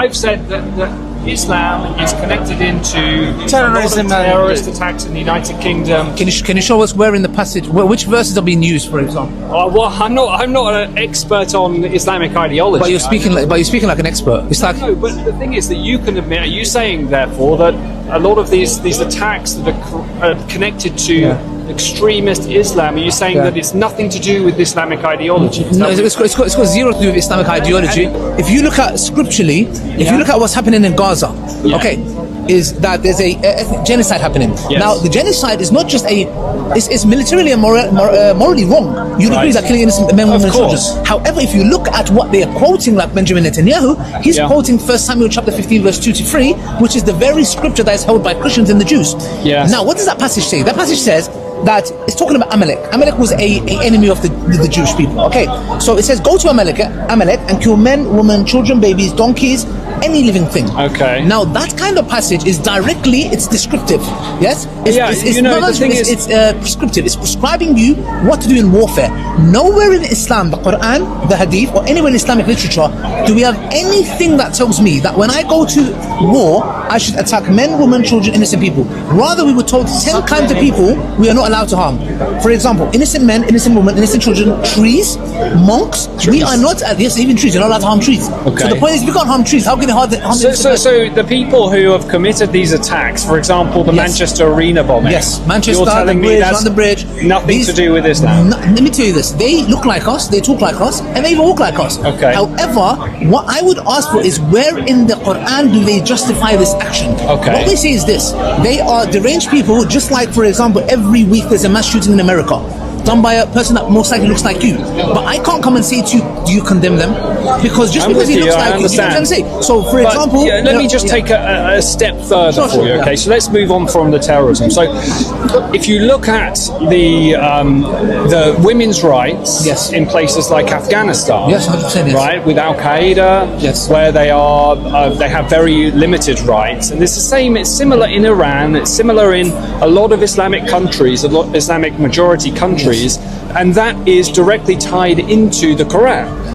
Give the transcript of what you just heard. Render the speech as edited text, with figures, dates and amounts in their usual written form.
I've said that Islam is connected into Terrorism a lot of terrorist attacks in the United Kingdom. Can you show us where in the passage, which verses are being used, for example? Well, I'm not an expert on Islamic ideology. But you're speaking like an expert. It's like no, but the thing is that you can admit. Are you saying therefore that a lot of these attacks that are connected to extremist Islam? Are you saying that it's nothing to do with Islamic ideology? No, it's got zero to do with Islamic ideology. If you look at scripturally, if you look at what's happening in Gaza, okay, is that there's a ethnic genocide happening. Yes. Now, the genocide is not just it's militarily and morally wrong. You agree that killing innocent men, women, and children. However, if you look at what they are quoting, like Benjamin Netanyahu, he's quoting 1 Samuel chapter 15, verse 2 to 3, which is the very scripture that is held by Christians and the Jews. Yes. Now, what does that passage say? That passage says that it's talking about Amalek. Amalek was a enemy of the Jewish people. Okay, so it says, go to Amalek and kill men, women, children, babies, donkeys, any living thing. Okay. Now that kind of passage is it's descriptive. Yes. It's prescriptive. It's prescribing you what to do in warfare. Nowhere in Islam, the Quran, the Hadith, or anywhere in Islamic literature, do we have anything that tells me that when I go to war, I should attack men, women, children, innocent people. Rather, we were told 10 kinds of people we are not allowed to harm. For example, innocent men, innocent women, innocent children, trees, monks. We are not. Yes, even trees. You're not allowed to harm trees. Okay. So the point is, if you can't harm trees, how can you harm So the people who have committed these attacks, for example, the Manchester Arena bombing. Yes, Manchester, you're telling the bridge, me that's on the bridge. Nothing to do with Islam. Let me tell you this: they look like us, they talk like us, and they even walk like us. Okay. However, what I would ask for is, where in the Quran do they justify this action? Okay. What we say is this: they are deranged people, just like, for example, every week there's a mass shooting in America, done by a person that most likely looks like you. But I can't come and say to you, do you condemn them? Because just because he looks like you, you know what I'm saying? So, for example... let me just take a step further for you, okay? So let's move on from the terrorism. So, if you look at the women's rights in places like Afghanistan, 100%, yes. right, with Al-Qaeda, where they have very limited rights. And it's the same, it's similar in Iran, it's similar in a lot of Islamic countries, a lot of Islamic majority countries, and that is directly tied into the Quran.